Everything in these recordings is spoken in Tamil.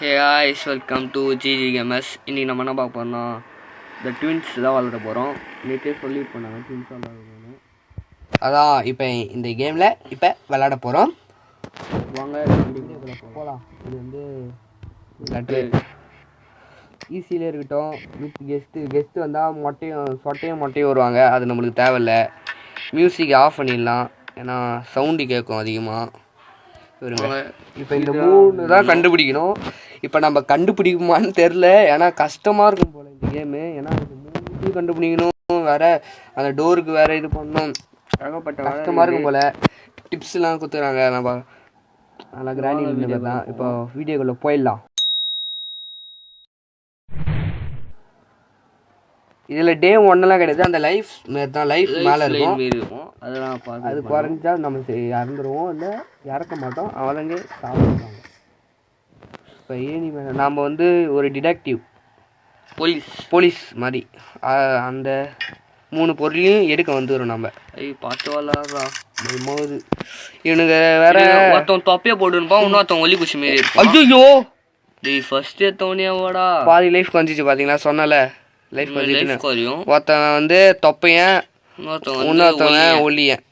Hey guys, welcome to GG Gamers. இன்னைக்கு நம்ம என்ன பார்க்க போறோம்னா the twins தான் விளையாட போறோம். நேத்தே சொல்லிட்டு போனாங்க twins விளையாடுறோம்னு. அதான் இப்போ இந்த கேம்ல இப்போ விளையாட போறோம். வாங்க வீடியோக்குள்ள போலாம். இது வந்து லெட்டர் ஈஸியில இருக்கட்டும். வித் கெஸ்ட் வந்தா மொட்டையும் வருவாங்க. அது நம்மளுக்கு தேவையில்லை. மியூசிக் ஆஃப் பண்ணிடலாம். ஏன்னா சவுண்டு கேட்கும் அதிகமாக. இப்போ இந்த மூணு தான் கண்டுபிடிக்கணும். இப்போ நம்ம கண்டுபிடிக்குமான்னு தெரில. ஏன்னா கஷ்டமாக இருக்கும் போல் இந்த கேமு. ஏன்னா இது மூணு கண்டுபிடிக்கணும். வேற அந்த டோருக்கு வேற இது பண்ணணும். கஷ்டமாக இருக்கும் போல். டிப்ஸ்லாம் கொடுத்துறாங்க. நம்ம நல்லா கிராண்டி தான். இப்போ வீடியோக்குள்ளே போயிடலாம். இதில் டே ஒன்னெல்லாம் கிடையாது. அந்த லைஃப் தான் லைஃப் மேலே இருக்கும். அது குறைஞ்சா நம்ம இறந்துருவோம். இல்லை இறக்க மாட்டோம். அவளங்க சாப்பிடுவாங்க. இப்போ ஏனி மேலே நாம் வந்து ஒரு டிடெக்டிவ் போலீஸ் மாதிரி அந்த 3 பொருளையும் எடுக்க வந்துடும். நம்ம பார்த்து விளாட்றா போது இவனுங்க வேற ஒருத்தவன் தொப்பையை போட்டுருப்பான். இன்னொருத்தவன் ஒலி குச்சி மாரி இருப்பான். ஐயோ டேய் ஃபர்ஸ்ட் எடுத்தவனியாவாடா பாதி லைஃப் குறைஞ்சிச்சு பார்த்தீங்களா? சொன்னல லைஃப் குறையும். ஒருத்தவன் வந்து தொப்பையன், இன்னொருத்தவன் ஒல்லியன்.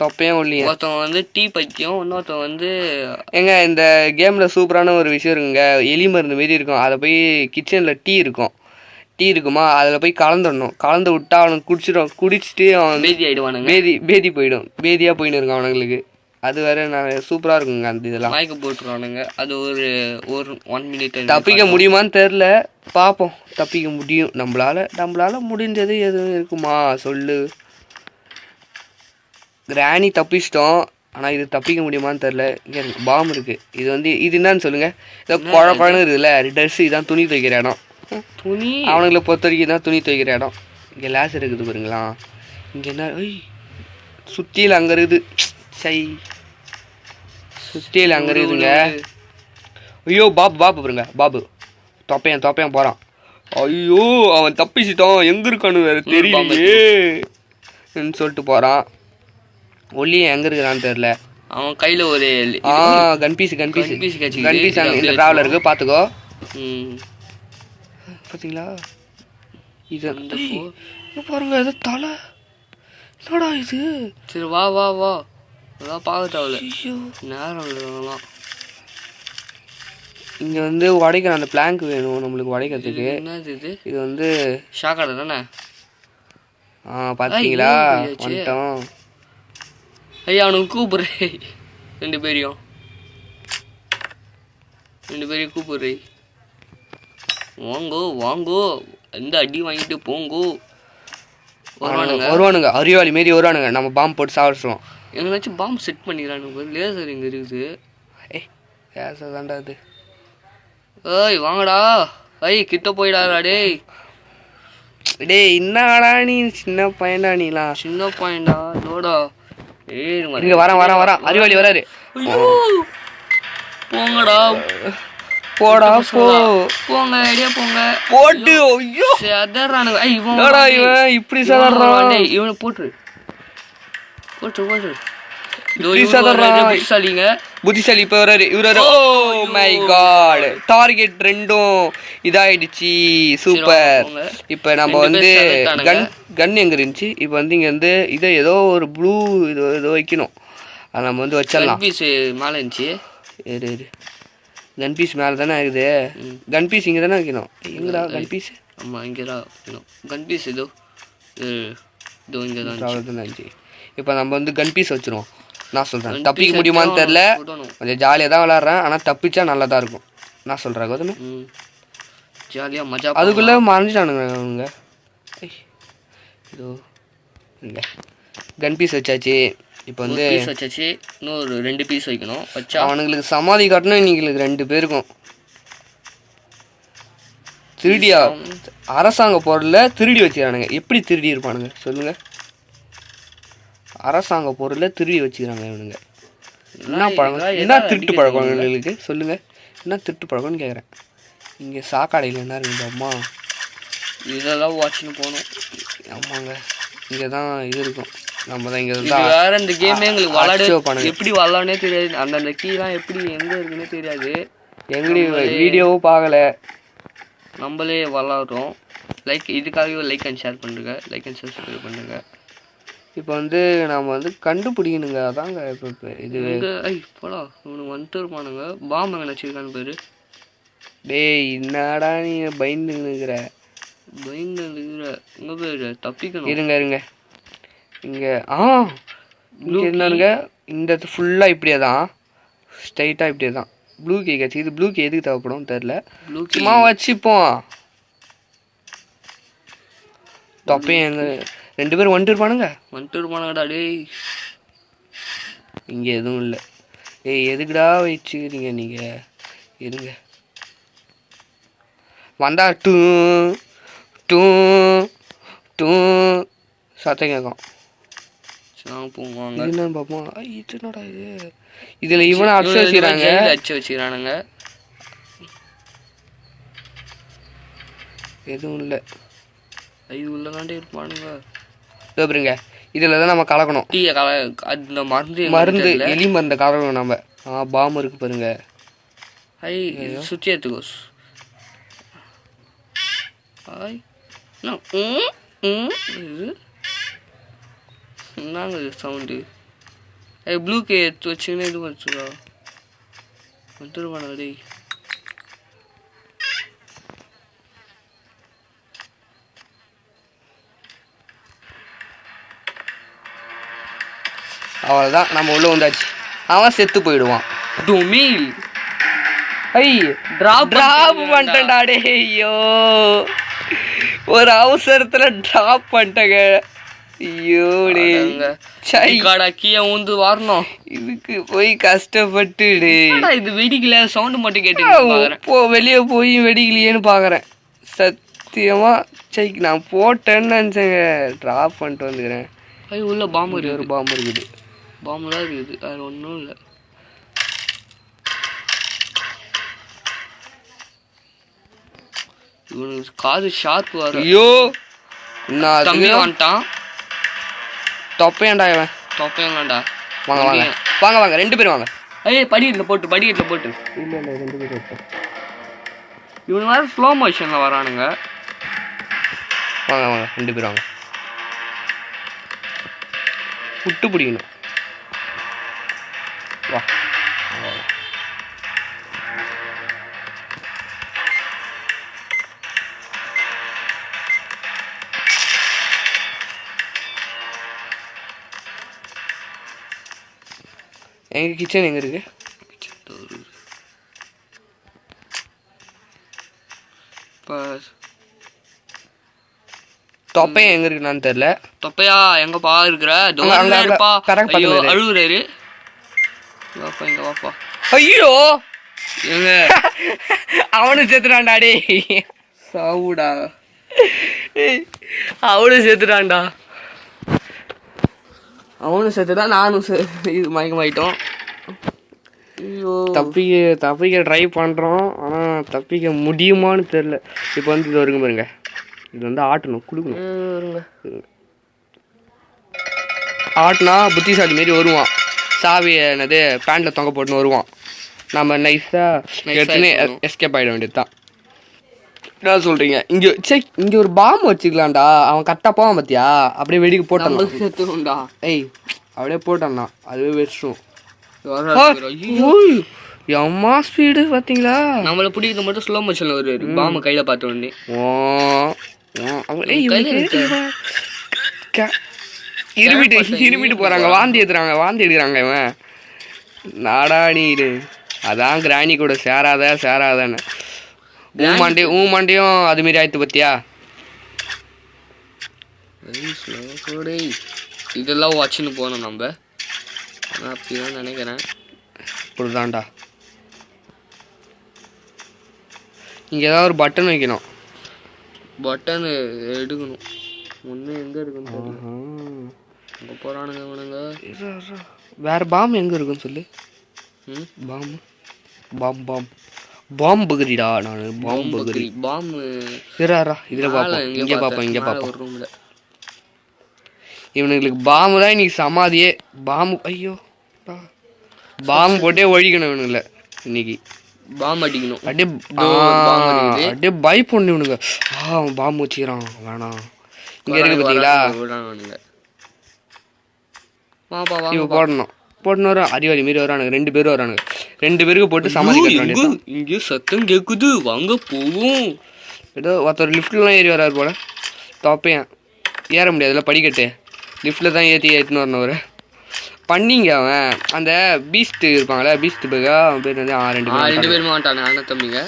தொப்பையன் ஒல்லியன். ஒருத்தவன் வந்து டீ பைத்தியம், இன்னொருத்தவன் வந்து எங்க இந்த கேம்ல சூப்பரான ஒரு விஷயம் இருக்குங்க. எலி மருந்து மாரி இருக்கும். அதை போய் கிச்சன்ல டீ இருக்குமா, அதில் போய் கலந்து விட்டா அவனுக்கு குடிச்சிட்டு அவன் பேதி ஆயிடுவானுங்க. பேதி போயிடும். பேதியா போயின்னு இருக்கும் அவனுங்களுக்கு. அது வேற சூப்பரா இருக்குங்க. அந்த இதெல்லாம் மயக்க போட்டுருவானுங்க. அது ஒரு 1 மினிட் தப்பிக்க முடியுமான்னு தெரில. பார்ப்போம். தப்பிக்க முடியும். நம்மளால முடிஞ்சது எதுவும் இருக்குமா சொல்லு. கிராணி தப்பிச்சிட்டோம். ஆனால் இது தப்பிக்க முடியுமான்னு தெரில. இங்கே பாம் இருக்கு. இது வந்து இது என்னன்னு சொல்லுங்க. ஏதோ குழன்னு இருக்குதுல்ல. ட்ரெஸ் இதான் துணி துவைக்கிற இடம். அவனுங்களை பொறுத்த வரைக்கும் தான் துணி துவைக்கிற இடம். இங்கே லேஸ் இருக்குது பாருங்களா. இங்கே என்ன சுத்தியில் அங்கே இருக்குது. சுத்தியில் அங்கே இருக்குதுங்க. ஐயோ பாபு பாருங்க. பாபு தொப்பையன் போகிறான். ஐயோ அவன் தப்பிச்சிட்டான். எங்கே இருக்கானு வேறு தெரியலையேன்னு சொல்லிட்டு போகிறான். ஒல்லியன் எங்கே இருக்கிறான்னு தெரில. அவன் கையில் ஒரு கன்பீஸ் இந்த ட்ராவலர் இருக்குது. பார்த்துக்கோ. பார்த்தீங்களா? இது பாருங்க. ஏதோ தலை என்னடா இது? சரி வா அதான் பார்க்க தேவையில்ல. நேரம் இங்கே வந்து உடைக்கிற அந்த பிளாங்க் வேணும் நம்மளுக்கு உடைக்கிறதுக்கு. என்னது இது வந்து ஷாக்காடை தானே? பார்த்தீங்களா? வந்துட்டோம். ஐயா அவனுக்கு கூப்பிடுறே. 2 பேரையும் கூப்பிடுறே. வாங்கோ எந்த அடி வாங்கிட்டு போங்கோ. வருவானுங்க. அறிவாளி மாரி வருவானுங்க. நம்ம பாம்பு போட்டு சாப்பிடுவோம். எங்கனாச்சும் பாம்பு செட் பண்ணிக்கிறானுங்க. லேசர் இங்கே இருக்குது. லேசர் தாண்டா அது. ஏய் வாங்கடா. கிட்ட போயிடாதா டேய். என்னடா நீ சின்ன பையன்டா. நீலாம் சின்ன பையன்டா. நோடா இங்க வரான். அறிவாளி வராரு. போங்கடா. போடா போங்க ஐடியா போங்க. போட்டு ஐயோ சதறானுங்க. இவன் இப்படி சதறான். இவனை போட்டு புத்திசாலி. இப்ப வராரு இவரு. Oh my God. டார்கெட் 2ம் இதாயிடுச்சு. சூப்பர். இப்ப நம்ம வந்து கன் எங்க இருந்துச்சு? இப்ப வந்து இங்க வந்து இதை ஏதோ ஒரு ப்ளூ ஏதோ வைக்கணும். அதை நம்ம வந்து வச்சிடலாம். மேல இருந்துச்சு. கன் பீஸ் மேலே தானே இருக்குது. கன் பீஸ் இங்கே தானே வைக்கணும். எங்கடா கன் பீஸ்? ஆமாம் இங்கே தான் வைக்கணும். கன் பீஸ் இதோ இங்கே தான் இருந்துச்சு. இப்போ நம்ம வந்து கன் பீஸ் வச்சுருவோம். நான் சொல்கிறேன். தப்பிக்க முடியுமான்னு தெரில. கொஞ்சம் ஜாலியாக தான் விளாட்றேன். ஆனால் தப்பிச்சா நல்லா தான் இருக்கும். நான் சொல்கிறேன் கௌதமி. ஜாலியாக மஜா. அதுக்குள்ளே மறைஞ்சிட்டானுங்க அவங்க. இதோ இங்கே கன் பீஸ் வச்சாச்சு. இப்போ வந்து வச்சாச்சு. இன்னொரு 2 பீஸ் வைக்கணும். வச்சா அவனுங்களுக்கு சமாதி காட்டணும். இன்னைக்கு 2 பேருக்கும் திருடியா அரசாங்க பொருளை திருடி வச்சுக்கிறானுங்க. எப்படி திருடி இருப்பானுங்க சொல்லுங்க? அரசாங்க பொருளை திருடி வச்சுக்கிறாங்க இவனுங்க. என்ன பழக்கம்? என்ன திருட்டு பழக்கம் இவங்களுக்கு சொல்லுங்க? என்ன திருட்டு பழக்கம்னு கேட்குறேன். இங்கே சாக்காடையில் என்ன இருக்குது? அம்மா இதெல்லாம் வாட்ச்னு போகணும். ஆமாங்க. இங்கே தான் இது இருக்கும். நம்ம தான் இங்கே இது வேற இந்த கேமே எங்களுக்கு விளாட எப்படி விளாடனே தெரியாது. அந்தந்த கீலாம் எப்படி எங்கே இருக்குன்னே தெரியாது. எங்கடி வீடியோவும் பார்க்கல, நம்மளே விளாட்றோம். இதுக்காகவே லைக் அண்ட் ஷேர் பண்ணுங்க, லைக் அண்ட் சப்ஸ்கிரைப் பண்ணுங்க. இப்போ வந்து நம்ம வந்து கண்டுபிடிக்கணுங்க. அதாங்க இப்போ இது போடா இவனுக்கு வந்துட்டு இருப்பானுங்க. பாம்பு எங்கே வச்சிருக்கான்னு பேரு. டேய் என்னடா நீ பயந்துங்கிற உங்க பேரு தப்பிக்கணும். இருங்க இங்கே இங்கே இருந்தானுங்க. இந்த ஃபுல்லாக இப்படியே தான் ஸ்ட்ரைட்டாக இப்படியே தான் ப்ளூ கே கட்சி. இது ப்ளூ கே எதுக்கு தேவைப்படும் தெரில, சும்மா வச்சுப்போம். தொப்பையும் எங்க 2 பேரும் வந்துட்டு இருப்பானுங்கடா. டேய் இங்கே எதுவும் இல்லை. ஏய் எதுக்குடா வச்சுக்கிறீங்க நீங்கள்? இருங்க வந்தா டூ டூ டூ சத்தம் கேட்கும். என்னன்னு பார்ப்போம். இது என்னடா இது? இதில் இவனை அடிச்சு வச்சுக்கிறானுங்க. எதுவும் இல்லை. உள்ளதாண்டே இருப்பானுங்க. பாருங்க இதில் தான் நம்ம கலக்கணும். அந்த மருந்து எலி மருந்தை கலக்கணும் நம்ம. பாம்பு இருக்கு பாருங்க. சுற்றி எடுத்துக்கோஸ். என்னங்க சவுண்டு? ப்ளூ கே எடுத்து வச்சுன்னு இது வச்சுக்கோ. வந்துருவானு டேய். அவ்வளோதான், நம்ம உள்ள வந்தாச்சு. அவன் செத்து போயிடுவான். டொமில் டிராப் பண்ணிட்டேன்டா. டே ஐயோ ஒரு அவசரத்துல டிராப் பண்ணிட்டேங்க. ஐயோ கீழே ஊந்து வரணும். இதுக்கு போய் கஷ்டப்பட்டு இது வெடிக்கல, சவுண்டு மட்டும் கேட்டு வெளியே போய் வெடிக்கலையேன்னு பாக்குறேன். சத்தியமா நான் போட்டேன்னு நினைச்சேங்க. டிராப் பண்ணிட்டு வந்துக்கிறேன். உள்ள பாம்பு ஒரு பாம்பு இருக்குது. பாம்புலாம் இருக்குது, வேறு ஒன்றும் இல்லை. இவனுக்கு காது ஷார்ப் வர. ஐயோ தம்பி வந்துட்டான். தொப்பையாண்டா இவன். தொப்பையாண்டா. வாங்க வாங்க வாங்க வாங்க 2 பேரும் வாங்க. படிக்கட்டில் போட்டு இல்லை 2 பேர். இவனு வேறு ஸ்லோ மோஷனில் வரானுங்க. வாங்க வாங்க 2 பேர் வாங்க. புட்டு பிடிக்கணும். வா எங்க கிச்சன் எங்க இருக்கு? தொப்பையா எங்க இருக்கு நான் தெரியல. தொப்பையா எங்கப்பா இருக்கிற? அழுகுறாரு. வாப்பா இங்க வாப்பா. ஐயோ எங்க அவனு சேர்த்துட்டான்டா. டே சாவுடா. அவனும் சேர்த்துட்டான்டா. அவனும் சேர்த்துதான் நானும் இது மயக்கமாயிட்டோம். ஐயோ தப்பிக்க ட்ரை பண்ணுறோம், ஆனால் தப்பிக்க முடியுமான்னு தெரில. இப்போ வந்து இது வருங்க பாருங்க. இது வந்து ஆட்டணும், கொடுக்கணும். ஆட்டினா புத்திசாலி மாரி வருவான். சாவி என்னது பேண்டில் தொங்க போட்டுன்னு வருவான். நம்ம நைஸாக எடுத்துன்னு எஸ்கேப் ஆகிட வேண்டியது தான். என்ன சொல்கிறீங்க? இங்கே ஒரு பாம்பு வச்சுக்கலாம்டா. அவன் கரெக்டாக போவான் பார்த்தியா? அப்படியே வெடிக்க போட்டான்டா. ஏய் அப்படியே போட்டான்டா, அதுவே வெடிச்சிடும். எம்மா ஸ்பீடு பார்த்தீங்களா? நம்மளை பிடிக்கிறது மட்டும் ஸ்லோ மோஷனில் வருவார். பாம்பு கையில் பார்த்த உடனே இருமிட்டு போகிறாங்க, வாந்தி எடுக்கிறாங்க. இவன் நாடாடி இது. அதான் கிராணி கூட சேராதான்னு ஊமாண்டியும் அது மாரி ஆயிடுத்து பத்தியா? இதெல்லாம் வாட்சுன்னு போனோம் நம்ம. ஆனால் அப்படிதான் நினைக்கிறேன். இப்படிதான்டா. இங்கே ஏதாவது ஒரு பட்டன் வைக்கணும். பட்டன் எடுக்கணும். ஒன்று எங்கே இருக்குன்னு அங்கே போகிறானுங்க இவனுங்க. வேற பாம்பு எங்கே இருக்குன்னு சொல்லு. பாம்புகிரிடா. நான் பாம்புகிரி பாம்பு இதில் பார்ப்போம். இங்கே பார்ப்போம். ஒரு ரூமில் இவனுங்களுக்கு பாம்பு தான் இன்னைக்கு சமாதியே. பாம்பு ஐயோ பாம்பு போட்டே ஒழிக்கணும் இவனுங்கள இன்னைக்கு. பாம்பு அடிக்கணும். அப்படியே பயப்படணும் இவனுங்க. அவன் பாம்பு வச்சுக்கிறான் வேணாம். இங்க இருக்கு பார்த்தீங்களா? இவ போடணும் போட்டுன்னு வரும். அறிவாளி மாரி வரானுங்க. 2 பேரும் வரானுங்க. 2 பேருக்கு போட்டு சமாளிக்க. இங்கே சத்தம் கேட்குது, வாங்க போவோம். ஏதோ ஒருத்தர் லிஃப்ட்லாம் ஏறி வராரு போல. தப்பையன் ஏற முடியாதுல்ல படிக்கட்டு. லிஃப்ட்டில் தான் ஏற்றின்னு வரணும் அவர். பண்ணிங்க அவன் அந்த பீஸ்ட் இருப்பாங்களே, பீஸ்ட் பேக்கா அவன் பேர் வந்து 2 பேருமே மாட்டானு அண்ணன் தம்பிங்க.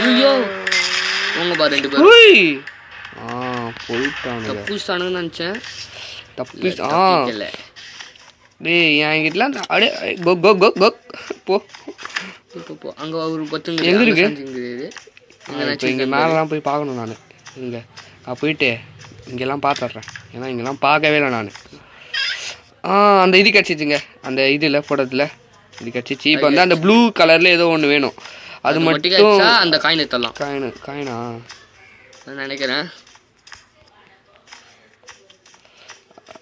ஐயோ உங்க பா 2 பேரும் போயிட்டானுங்க. தப்புச்சானுன்னு நினச்சேன். தப்பு டேய் என்கிட்டலாம் அப்படியே கோ கோ கோ கோ போ போ. அங்கே ஒரு பத்து எங்கே இருக்கு? இங்கே மேலெலாம் போய் பார்க்கணும் நான். இங்கே போயிட்டு இங்கெல்லாம் பார்த்துட்றேன். ஏன்னா இங்கெல்லாம் பார்க்கவே இல்லை நான். அந்த இது கிடச்சிச்சுங்க. அந்த இதில் படத்தில் இது கிடச்சிச்சு. இப்போ வந்து அந்த ப்ளூ கலரில் ஏதோ ஒன்று வேணும். அது மட்டும் அந்த காயின் எடுத்துடலாம். காயினா நான் நினைக்கிறேன்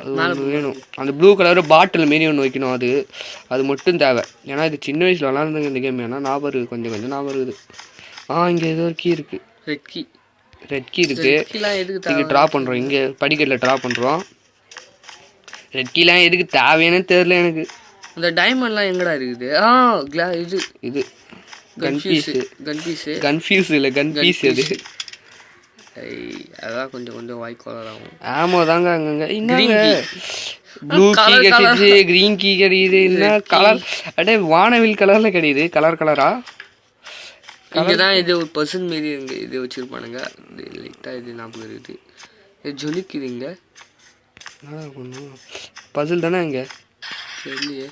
அது ஒன்று வேணும். அந்த ப்ளூ கலர் பாட்டில் மாரி ஒன்று வைக்கணும். அது மட்டும் தேவை. ஏன்னா இது சின்ன வயசில் விளாண்டுங்க இந்த கேம். ஏன்னா ஞாபகம் இருக்குது, கொஞ்சம் ஞாபகம் இருக்குது. இங்கே ஏதோ ஒரு கீ இருக்குது. ரெட் கீ இருக்குது. இங்கே ட்ரா பண்ணுறோம். இங்கே படிக்கட்டில் ட்ரா பண்ணுறோம். ரெட் கீலாம் எதுக்கு தேவையானு தெரியல எனக்கு. அந்த டைமண்ட்லாம் எங்கடா இருக்குது? இது கன்ஃபியூஸ் இல்லை கன்பீஸ். அது அதான் கொஞ்சம் வாய்க்கோளாகும். ஆமா தாங்க. அங்கங்க ப்ளூ கீ கிடைச்சிச்சு, கிரீன் கீ கிடைக்குது. என்ன கலர்? அப்படியே வானவில் கலர்ல கிடைக்குது. கலரா இங்கே தான் இது ஒரு பர்சன் மாரி இங்கே இது வச்சுருப்பானுங்க. லைட்டாக இது ஞாபகம் இருக்குது. இது ஜொலிக்குதுங்க. என்னடா பண்ணும்? பசில் தானே இங்கே? தெரியலையே.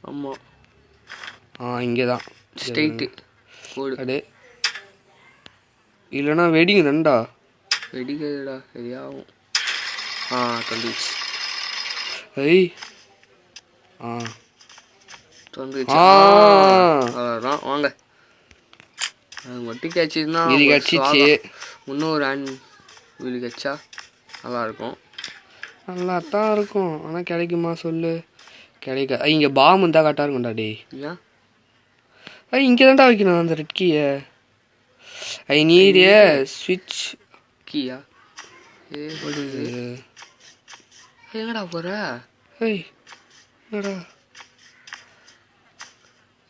ஆமாம் இங்கே தான் ஸ்ட்ரெயிட்டு போடு. அப்படியே இல்லைன்னா வெடிங்க நண்டா. வெடிக்கிறதுடா சரியாகும். தொண்டுச்சு. தொண்டுச்சு. அதான் வாங்க. அது மட்டும் கிடச்சிதுன்னா இது கிடச்சிச்சு. இன்னும் ஒரு வீடு கிடச்சா நல்லாயிருக்கும். நல்லா தான் இருக்கும். ஆனால் கிடைக்குமா சொல்லு? கிடைக்க. இங்கே பாம்பு இருந்தால் கரெக்டாக இருக்கும்டா. டே இங்கே தான்டா வைக்கணும் அந்த ரெட் கீயை. ஐ நீட் ஏ ஸ்விட்ச் கீயா? எங்கடா போற? என்னடா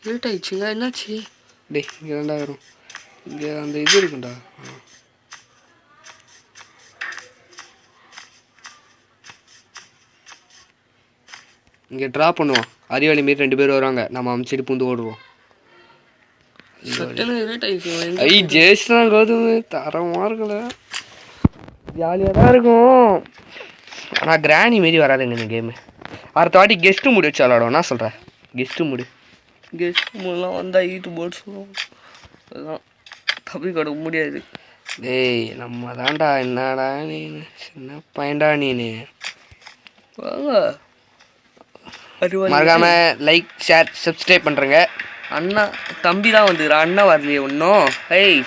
லேட் ஆயிடுச்சுங்க. என்னாச்சு? டே இங்கே தான்டா வரும். இங்கே அந்த இது இருக்குண்டா. இங்கே ட்ரா பண்ணுவோம். அறிவாளி மாரி 2 பேர் வருவாங்க. நம்ம அமைச்சிட்டு பூந்து ஓடுவோம். ஜெயிச்சுனா கோதுமை தரமாக இருக்குல்ல. ஜாலியாக தான் இருக்கும். ஆனால் கிராணி மாரி வராதுங்க இந்த கேமு. அடுத்த வாட்டி கெஸ்ட்டு மூடி வச்சு விளாடுவோம். என்ன சொல்கிறேன்? கெஸ்ட்டு மூடலாம் வந்தால் ஈட்டு போட்டு சொல்லுவோம். அதுதான் தப்பி கொடுக்க முடியாது. டேய் நம்ம தான்டா. என்னடா நீ சின்ன பையன்டா நீனு. மறக்காம லைக் ஷேர் சப்ஸ்கிரைப் பண்ணுறேங்க. அண்ணா தம்பி தான் வந்துக்கிறான். அண்ணன் வரலையே ஒன்றும்.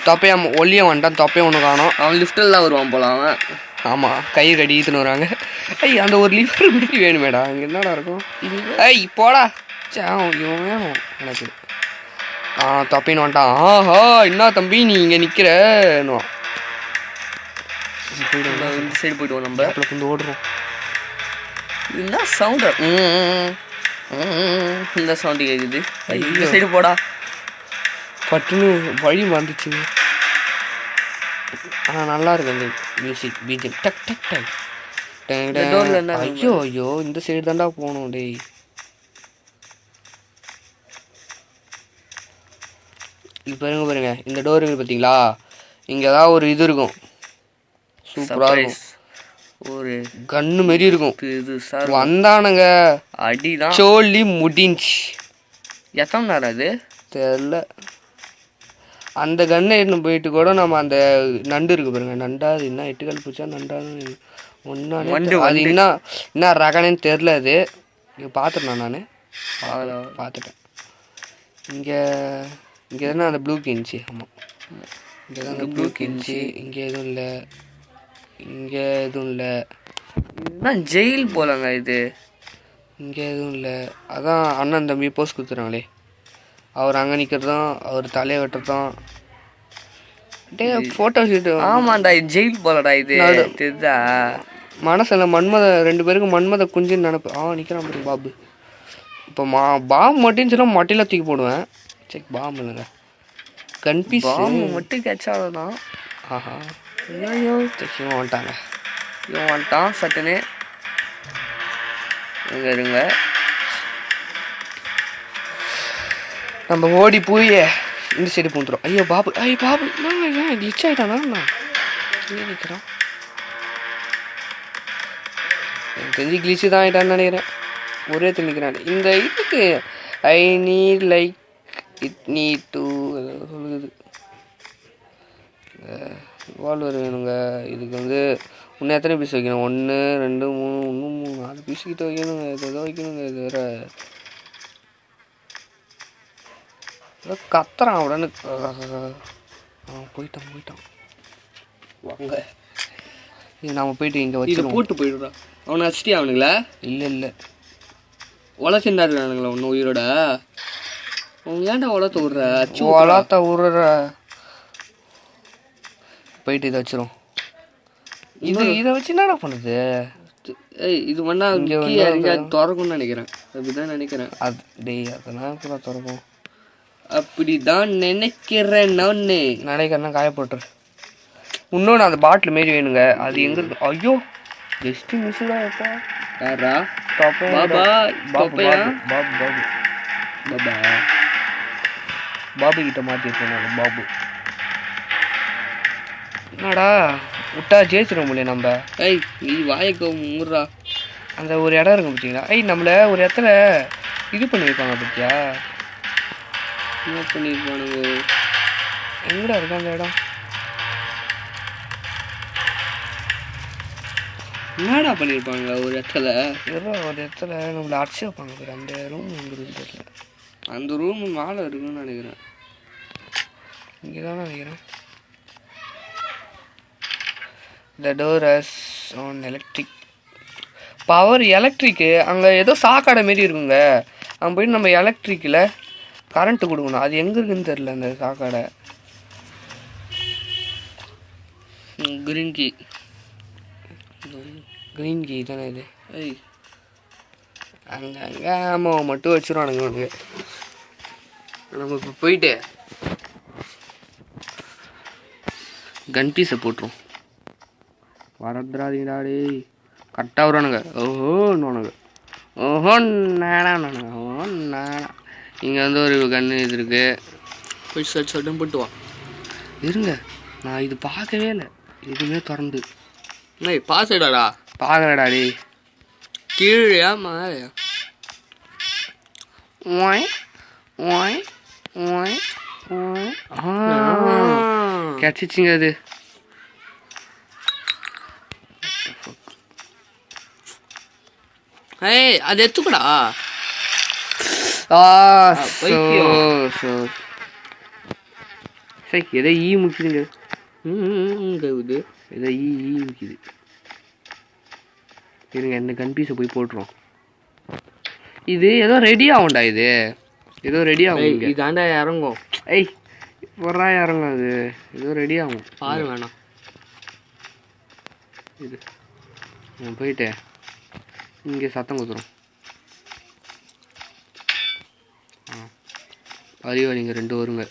தொப்பையும் ஒல்லியும் வந்துட்டான். தொப்பையும் ஒன்று காணும். அவன் லிஃப்ட்டில் தான் வருவான் போல அவன். ஆமாம் கை ரெடி ஈத்துன்னு வராங்க. அந்த ஒரு லிஃப்ட் மீறி வேணுமேடா. அங்கே என்னடா இருக்கும்? போடா இவன் வேணும் எனக்கு. தொப்பின்னு வந்துட்டான். என்ன தம்பி நீ இங்கே நிற்கிறன்னுவான். இந்த சைடு போய்டுவோம். நம்ம அப்படி வந்து ஓடுறோம். என்ன சவுண்டு? இந்த சவுண்டு கேட்குது. இந்த சைடு போடா. பட்டுன்னு வழி வந்துச்சுங்க. நல்லா இருக்கு அந்த மியூசிக் பிஜிஎம். டக் டக் டக். ஐயோ இந்த சைடு தான்டா போகணும். டேய் இப்போ பாருங்க இந்த டோர் இருக்குது பார்த்தீங்களா? இங்கே ஏதாவது ஒரு இது இருக்கும். சூப்பராக இருக்கும். ஒரு கன்னு மாரி இருக்கும். வந்தானுங்க அடிதான் சோழி முடிஞ்சு. எத்தனை நேரம் அது தெரில. அந்த கன்னை எடுத்துன்னு போயிட்டு கூட நம்ம அந்த நண்டு இருக்கு பாருங்க. நண்டா அது என்ன 8 கால் பூச்சா நண்டான்னு ஒன்றானே அது என்ன ரகனேன்னு தெரில. அது இங்கே பார்த்துட்டேன் நான். பார்த்துட்டேன். இங்கே தானே அந்த ப்ளூ கிஞ்சி. ஆமாம் இங்கே தான் அந்த ப்ளூ கிஞ்சி. இங்கே எதுவும் இல்லை. இங்கே எதுவும் இல்லை. இதுதான் ஜெயில் போலங்க இது. இங்கே எதுவும் இல்லை. அதான் அண்ணன் தம்பி போஸ்ட் கொடுத்துறாங்களே, அவர் அங்கே நிற்கிறதும் அவர் தலையை வெட்டுறதும். டே ஃபோட்டோ ஷூட்டு. ஆமாண்டா இது ஜெயில் போலடா இது. தெரியுதா மனசில் மன்மத 2 பேருக்கும் மன்மத குஞ்சுன்னு நினப்பு. நிற்கிறான் பாருங்க பாபு. இப்போ பாம்பு மட்டும் சொன்னால் மட்டையில் தூக்கி போடுவேன். சரி பாம்பு இல்லைங்க, கன்பீஸ் பாம்பு மட்டும் கேட்சாதான். ஆஹா ஐயோ இவன் வந்துட்டாங்க. இவன் வந்துட்டான் சட்டுன்னு. இங்கே இருங்க, நம்ம ஓடி போய் இந்த சைடு பூந்துடும். ஐயோ பாபு, பாபு ஏன் கிளிச் ஆகிட்டானா? இங்கே நிற்கிறான். எனக்கு தெரிஞ்சு கிளிச்சு தான் ஆகிட்டான்னு நினைக்கிறேன். ஒரே நிற்கிறான். இந்த இதுக்கு I need like it need to சொல்லுது. வால்வர் வேணுங்க. இதுக்கு இன்னும் எத்தனை பீஸ் வைக்கணும்? 1 2 3 இன்னும் 4 பீஸ் கிட்ட வைக்கணுங்க. ஏதோ வைக்கணுங்க. இது வேற ஏதோ கத்துறான் உடனே. போயிட்டான் வாங்க. இது நாம போயிட்டு இங்கே வச்சு போட்டு போயிடுறான். அவனை அடிச்சிட்டியா அவனுங்களா? இல்லை உலச்சிருந்தாருங்களா ஒன்று உயிரோட? அவங்க ஏன்டா உலத்த விட்ற? வளர்த்த விடுற. போயிட்டு இதை வச்சிரும். இதை வச்சு என்னடா பண்ணுது? இது பண்ணா இங்கே திறக்கும்னு நினைக்கிறேன். அப்படிதான் நினைக்கிறேன். அதெல்லாம் கூட திறக்கும். அப்படிதான் நினைக்கிறேன். நினைக்கிறேன்னா காயப்பட்டுரு. இன்னொன்று அந்த பாட்டில் மாரி வேணுங்க. அது எங்க இருக்கு? ஐயோ ஜஸ்ட் மிஸ்டா இருக்கா? யாரா? பாபா பாபா பாபு கிட்ட மாற்றி சொன்னாங்க. பாபு என்னடா விட்டா ஜெயிச்சிட முடியும் நம்ம. நீ வாயக்க மூடுறா. அந்த ஒரு இடம் இருக்கு பார்த்தீங்களா? நம்மளை ஒரு இடத்துல இது பண்ணி வைப்பாங்க பார்த்தியா? என்ன பண்ணிருப்பானுங்க? எங்கடா இருக்கு அந்த இடம்? என்னடா பண்ணியிருப்பாங்க ஒரு இடத்துல? ஒரு இடத்துல நம்மளை அடிச்சு வைப்பாங்க. அந்த ரூம் எங்களுக்கு தெரியல. அந்த ரூம் மேலே இருக்குன்னு நினைக்கிறேன். இங்கே தானே நினைக்கிறேன். The door has on electric power. Electric அங்கே ஏதோ சாக்கடை மாரி இருக்குங்க. அங்கே போயிட்டு நம்ம எலக்ட்ரிக்கில் கரண்ட்டு கொடுக்கணும். அது எங்கே இருக்குன்னு தெரில அந்த சாக்கடை. க்ரீன் கீ தானே இது? அங்கே ஆமாம் மட்டும் வச்சுருவானுங்க உனக்கு. நம்ம இப்போ போயிட்டு கன் பீஸை போட்டுரும். வரதுராதிங்கடாடி கரெக்டாக வருவானுங்க. ஓஹோன்னுவானுங்க. நானா இங்கே ஒரு கன்று இது இருக்கு. போய் சட்டம் போட்டுவான். இருங்க, நான் இது பார்க்கவே இல்லை. எதுவுமே திறந்து பாசடாடா பார்க்கலடாடி. கீழே மேலையா? கிடச்சிச்சிங்க அது. அது எடுத்துக்கூடா. சரி எதோ முக்கியதுங்க. ஏதோ முக்கியது. இருங்க என்ன கன்பீஸை போய் போட்டுரும். இது ஏதோ ரெடி ஆகும்டா. இது ஏதோ ரெடி ஆகும். இதாண்டா இறங்கும். வர்றா இறங்கும். அது ஏதோ ரெடி ஆகும். பாரு வேணாம். இது போயிட்டு இங்கே சத்தம் கொடுத்துரும். அறிவாளிங்க 2 வருங்க.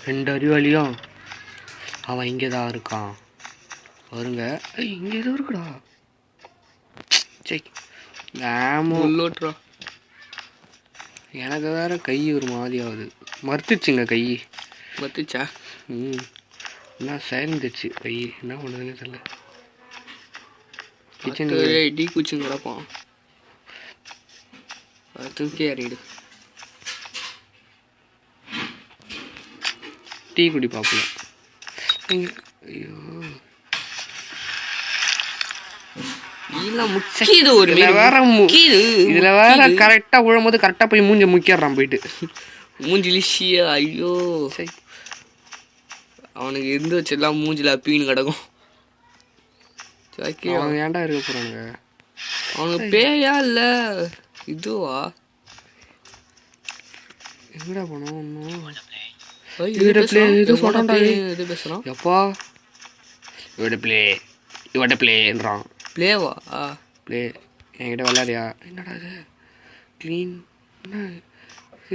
ரெண்டு அறிவாளியும் அவன் இங்கே தான் இருக்கான். வருங்க. இங்கே எதுவும் இருக்குடா. சரி உள்ளோட்ரா. எனக்கு வேற கை ஒரு மாதிரி ஆகுது. மறுத்துச்சுங்க கை. மறுத்துச்சா? என்ன சேர்ந்துச்சு கை. என்ன பண்ணுதுன்னு தெரியல. கிச்சன் டீ குச்சிங் கிடப்பான். தூக்கி அறிடு. டீ குடி பார்ப்போம். ஐயோ எல்லாம் முக்கியது ஒரு வேற இதுல வேற கரெக்டா விழும்போது கரெக்டா போய் மூஞ்ச முக்கிடுறான் போயிட்டு மூஞ்சி லிஷியா. ஐயோ சரி, அவனுக்கு இருந்து வச்செல்லாம் மூஞ்சில அப்பீன்னு கிடக்கும். அவன் ஏன்டா இருக்க போறானுங்க? அவனுக்கு பேயா இல்ல இதுவா? எங்கடா போனோம் இன்னும்? எப்பா இவட பிளேன்றான். பிளேவா? பிளே என்கிட்ட விளையாடியா? என்னடா இது க்ளீன்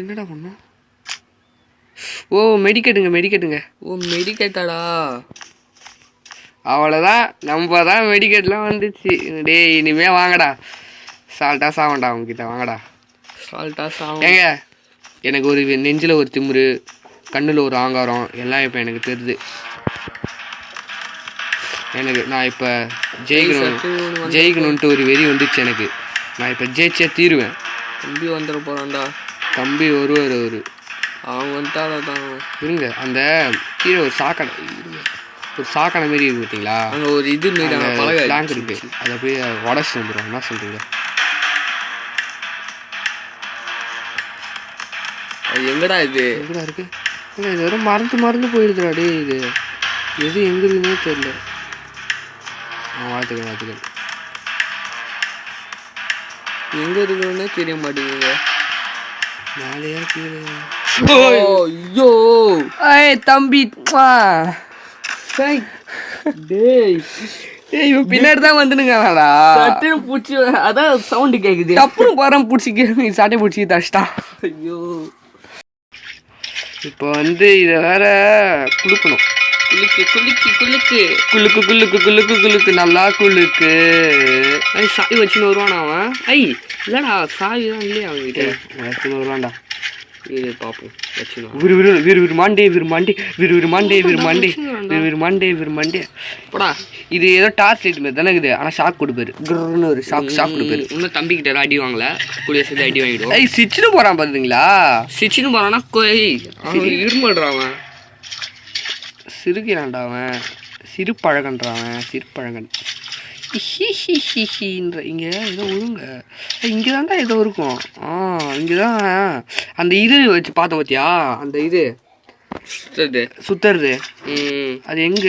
என்னடா பண்ணோம்? ஓ மெடிக்கெட்டுங்க. ஓ மெடிக்கெட்டாடா? அவ்வளோதான், நம்ம தான் மெடிக்கெட்லாம் வந்துச்சு. டேய் இனிமே வாங்கடா, சால்ட்டா சாவண்டா அவங்ககிட்ட, வாங்கடா சால்ட்டா சாவம். ஏங்க எனக்கு ஒரு நெஞ்சில் ஒரு திமுரு, கண்ணில் ஒரு ஆங்காரம் எல்லாம் இப்போ எனக்கு தெரியுது. நான் இப்போ ஜெயிக்கணுன்ட்டு ஒரு வெறி வந்துச்சு எனக்கு. நான் இப்போ ஜெயிச்சே தீருவேன். தம்பி வந்துட போகிறான்டா. தம்பி வருவார் அவங்க வந்துட்டாதான் இருங்க. அந்த கீழே ஒரு சாக்கடை மாரி இருக்கு பார்த்தீங்களா? அங்கே ஒரு இது மாரி பிளாங்க் இருக்கு, அதை போய் உடச்சு வந்துடும். என்ன சொல்றீங்க? எங்கடா இருக்கு? இது வெறும் மறந்து போயிடுதுடா. டே இது எது எங்க இருக்குன்னே தெரியல. வாழ்த்துக்கள். எங்க இருக்குன்னே தெரிய மாட்டேங்குது. மேலையா கீழே? ஐயோ தம்பி பின்னாடிதான் வந்துடுங்கடா. பூச்சி அதான் சவுண்டு கேக்குது. அப்புறம் பாரம் பூச்சி சாட்டை பூச்சி தச்சிட்டான். ஐயோ இப்போ வந்து இதை வேற குளுக்கணும். குளுக்கு நல்லா குளுக்கு. சாவி வச்சுன்னு வருவானா அவன்? இல்லடா சாவி தான் இல்லையா அவன்கிட்ட? வச்சுன்னு வருவான்டா. இது பார்ப்போம். போடா. இது ஏதோ டார்ச் லைட் மாதிரி தானே இருக்குது, ஆனால் ஷாக் கொடுப்பாரு. ஒரு ஷாக் கொடுப்பாரு. இன்னும் தம்பிக்கிட்ட அடி வாங்கல, கூடிய சேர்த்து அடி வாங்கிடுவோம். சிச்சுன்னு போறான் பாத்தீங்களா? சிச்சுன்னு போறான்னா இருமல்றான் அவன். சிறுகிறான்டா அவன், சிறுபழகன். இங்க ஏதோ ஒழுங்க, இங்கதான்டா ஏதோ இருக்கும். இங்கதான் அந்த இது வச்சு பார்த்தோம் பாத்தியா? அந்த இது சுத்துறது அது எங்க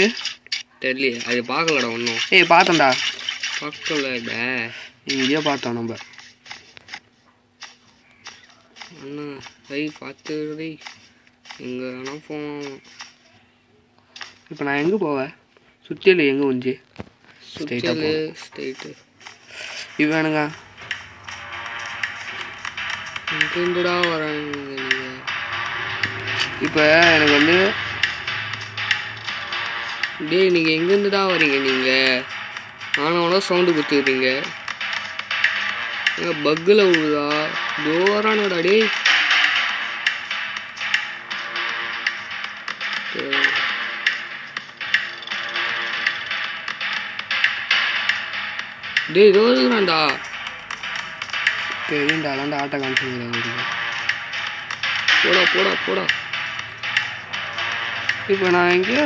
தெரியல, அது பார்க்கலடா ஒன்றும். பார்த்தோம்டா, பார்க்கலடா, இங்கேயோ பார்த்தோம் நம்ம. அண்ணா பார்த்து எங்க வேணா போவோம். இப்போ நான் எங்கே போவேன்? சுற்றியில் எங்கே வந்துச்சு? ஸ்ட்ரைட்டு இவனுங்க எங்கேருந்துடா வராங்க நீங்கள்? இப்போ எனக்கு வந்து டேய் நீங்கள் எங்கேருந்துடா வரீங்க? நீங்கள் ஆனவனோ சவுண்டு கொடுத்துக்கிறீங்க. எங்கள் பக்கில் விழுதா? தோரானடா டேய். டேய் இதோ இருக்கிறான்டா. தெரியும்டா, அதான்டா ஆட்டோ காமிச்சு. போடா. இப்போ நான் எங்கேயோ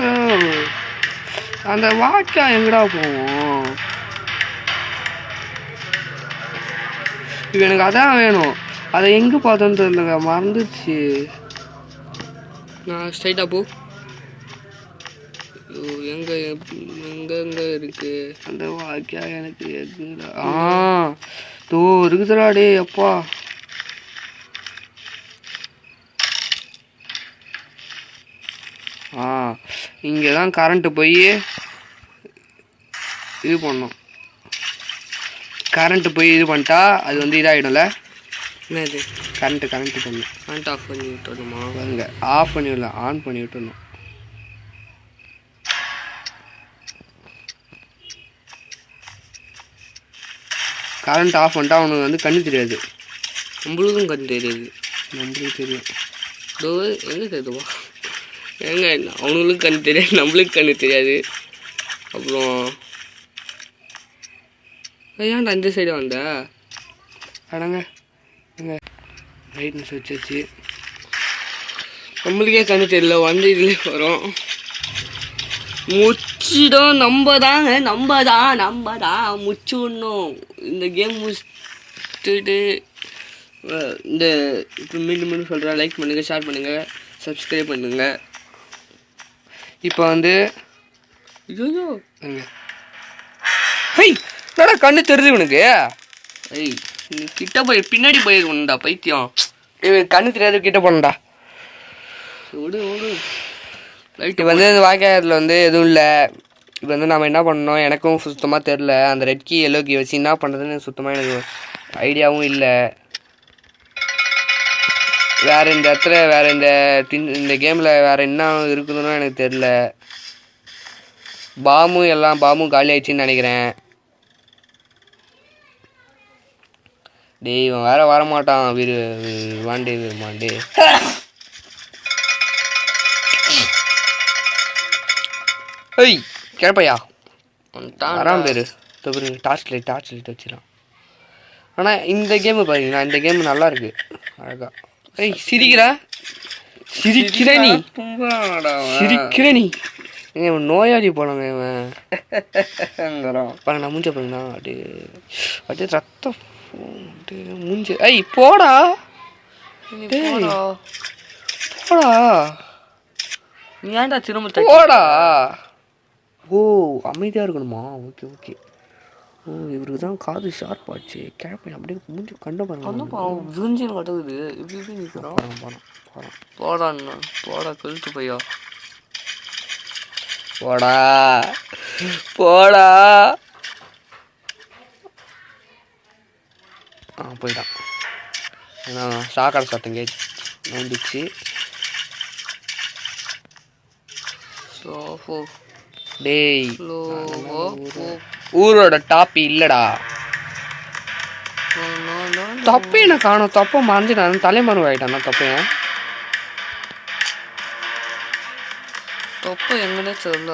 அந்த வாக்கா எங்கடா போவோம்? இப்போ எனக்கு அதான் வேணும். அதை எங்கே பார்த்தோன்னு தெரியலங்க, மறந்துச்சு. நான் ஸ்ட்ரைட்டாக போ. எங்க இருக்கு அந்த வாக்கியா? எனக்கு தோ இருக்குதுடா. டே அப்பா, இங்கதான் கரண்ட் போய் இது பண்ணும். கரண்ட் போய் இது பண்ணிட்டா அது வந்து இதாகிடும்ல. என்னது? கரண்ட் பண்ணணும். கரண்ட் ஆஃப் பண்ணி விட்டுணுமா? பாருங்க, ஆஃப் பண்ணி விடல, ஆன் பண்ணி விட்டுணும். கரண்ட் ஆஃப் பண்ணிட்டா அவனுக்கு வந்து கண்ணு தெரியாது. நம்மளுக்கும் கண்ணு தெரியாது. நம்மளுக்கு தெரியும். இதோ எங்கே தெரியுதுவா? ஏங்க அவனுங்களுக்கும் கண்ணு தெரியாது, நம்மளுக்கு கண்ணு தெரியாது. அப்புறம் ஏன்டா அந்த சைடு வந்த? அடங்க எங்க ரைட்னஸ் வச்சாச்சு. நம்மளுக்கே கண்ணு தெரியல, வந்து இதுலேயே வரும். மூச்சு முடிச்சிடும். நம்ம தான் முடிச்சுடணும் இந்த கேம். முடிச்சுட்டு இந்த இப்போ மீண்டும் சொல்கிறேன், லைக் பண்ணுங்கள், ஷேர் பண்ணுங்கள், சப்ஸ்கிரைப் பண்ணுங்கள். இப்போ வந்து ஐயோ ஹை என்னடா கண்ணு தெரியுது உனக்கு? ஐய் நீ கிட்ட போய் பின்னாடி போயிருக்கணும்டா பைத்தியம். கண்ணு தெரியாது கிட்ட போனடா. விடு இப்போ வந்து இந்த வாய்க்காயத்தில் வந்து எதுவும் இல்லை. இப்போ வந்து நம்ம என்ன பண்ணணும் எனக்கும் சுத்தமாக தெரில. அந்த ரெட் கீ எல்லோ கீ வச்சு என்ன பண்ணுறதுன்னு சுத்தமாக எனக்கு ஐடியாவும் இல்லை. வேறு இந்த இடத்துல வேறு இந்த கேமில் வேறு என்ன இருக்குதுன்னு எனக்கு தெரில. பாமும் காலி ஆயிடுச்சுன்னு நினைக்கிறேன். டேய் இவன் வேற வரமாட்டான். வாண்டே விரும்பாண்டே. ஏய் கேட்பையா வரான் பேர் டார்ச் லைட் வச்சிடலாம். ஆனால் இந்த கேமு பாருங்கண்ணா, இந்த கேமு நல்லா இருக்கு அழகா. ஏய் சிரிக்கிற நீ இவன் நோயாளி போனாங்க. இவன் பாருங்கண்ணா மூஞ்ச பாருங்கண்ணா, அப்படியே ரத்தம் மூஞ்ச. ஐய் போடா நீ ஏன்டா திரும்ப போடா. ஓ அமைதியாக இருக்கணுமா? ஓகே. ஓ இவருக்கு தான் காது ஷார்ப் ஆச்சு. கேப்பை அப்படியே மூஞ்சி கண்ட பாருங்க. விரிஞ்சின்னு கட்டுக்குது. இப்படி நிற்கிறோம். போடா கழுத்து பையா. போடா போயிட்டான். ஏன்னா சாக்கடை சத்தம் வந்துச்சு. டேய் ஊரோட டாப்பி இல்லடா. தப்பே என்ன காணும். தப்ப மறைஞ்சு நான் தலைமறைவு ஆயிட்டான். தப்பையன் தொப்ப எங்கன்னே தெரியல.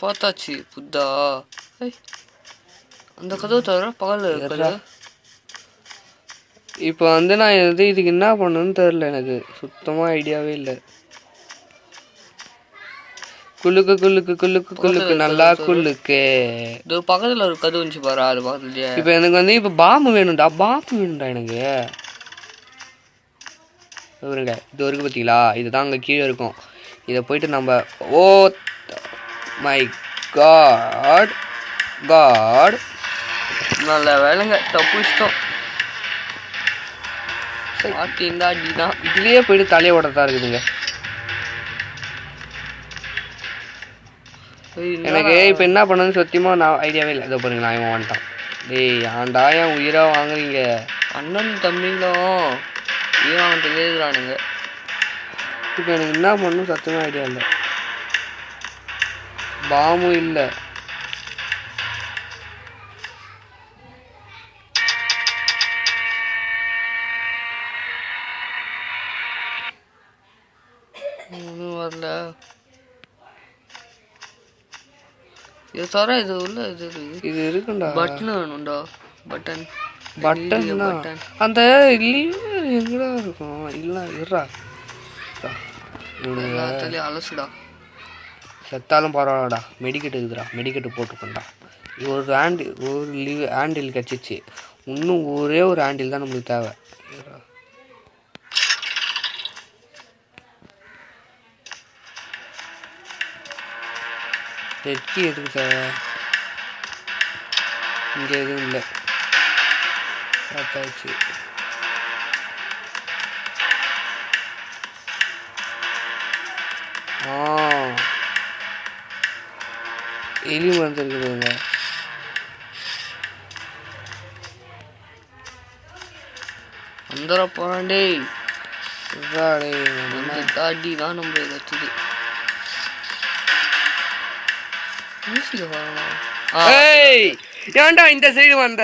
பார்த்தாச்சு புத்தா. அந்த கதவு தவிர பகல். இப்போ வந்து நான் இதுக்கு என்ன பண்ணணும்னு தெரில. எனக்கு சுத்தமாக ஐடியாவே இல்லை. குள்ளுக்கு நல்லா குள்ளுக்கு. இது பக்கத்தில் ஒரு கதவு வந்துச்சு பாரு, அது பக்கத்துலயே. இப்போ எனக்கு வந்து இப்போ பாம்பு வேணும்டா எனக்கு. இவருங்க இது வரைக்கும் பார்த்தீங்களா, இதுதான் அங்கே கீழே இருக்கும். இதை போயிட்டு நம்ம ஓ மை காட் நல்ல வேலைங்க, தப்பு இஷ்டம். இதுலயே போயிட்டு தலையை ஓடத்தான் இருக்குதுங்க. எனக்கு இப்போ என்ன பண்ணணும்னு சத்தியமா நான் ஐடியாவே இல்லை. இதோ பாருங்க நான் இவன் வந்துட்டான். டேய் ஆண்டா என் உயிரா வாங்குறீங்க. அண்ணன் தம்பிங்களும் உயிர் வாங்கிட்டு எழுதுறானுங்க. இப்போ எனக்கு என்ன பண்ணணும் சத்தியமா ஐடியா இல்லை. பாமும் இல்லை. வரல. இது தர இது உள்ள இது இருக்குண்டா. பட்டன் வேணும்டா. பட்டன் அந்த லீவர் எங்கடா இருக்கும்? இல்லை இருடா, எல்லாத்துலேயும் அலசுடா. செத்தாலும் பரவாயில்லடா. மெடிக்கெட் இருக்குதுடா, மெடிக்கெட்டு போட்டுக்கோண்டா. ஒரு ஹேண்டில் கிடச்சிச்சு. இன்னும் ஒரே ஒரு ஹேண்டில் தான் நம்மளுக்கு தேவை. ரெட்கி எதுக்கு தேவை? இங்கே எதுவும் இல்லை. பார்த்தாச்சு. எலி மருந்து இருக்குதுங்க. வந்துட போறாண்டே. தாடி தான் நம்ம வச்சுது. ஏன்டா இந்த சைடு வந்த?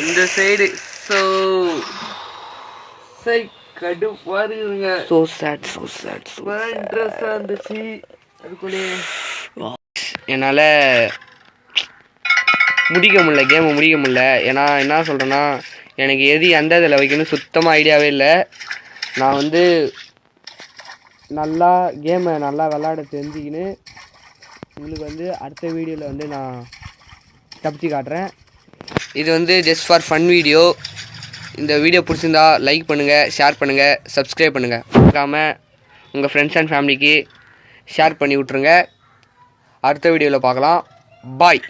இந்த சைடு கடுப்பாருங்க. என்னால் முடிக்க முடியல, கேமை முடிக்க முடியல. ஏன்னா என்ன சொல்கிறேன்னா, எனக்கு எது எந்த இதில் வைக்கணும் சுத்தமாக ஐடியாவே இல்லை. நான் வந்து நல்லா கேமை நல்லா விளாட தெரிஞ்சுக்கின்னு உங்களுக்கு வந்து அடுத்த வீடியோவில் வந்து நான் தப்பிச்சு காட்டுறேன். இது வந்து ஜஸ்ட் ஃபார் ஃபன் வீடியோ. இந்த வீடியோ பிடிச்சிருந்தா லைக் பண்ணுங்கள், ஷேர் பண்ணுங்கள், சப்ஸ்கிரைப் பண்ணுங்கள். மறக்காமல் உங்கள் ஃப்ரெண்ட்ஸ் அண்ட் ஃபேமிலிக்கு ஷேர் பண்ணி விட்ருங்க. அடுத்த வீடியோவில் பார்க்கலாம். பாய்.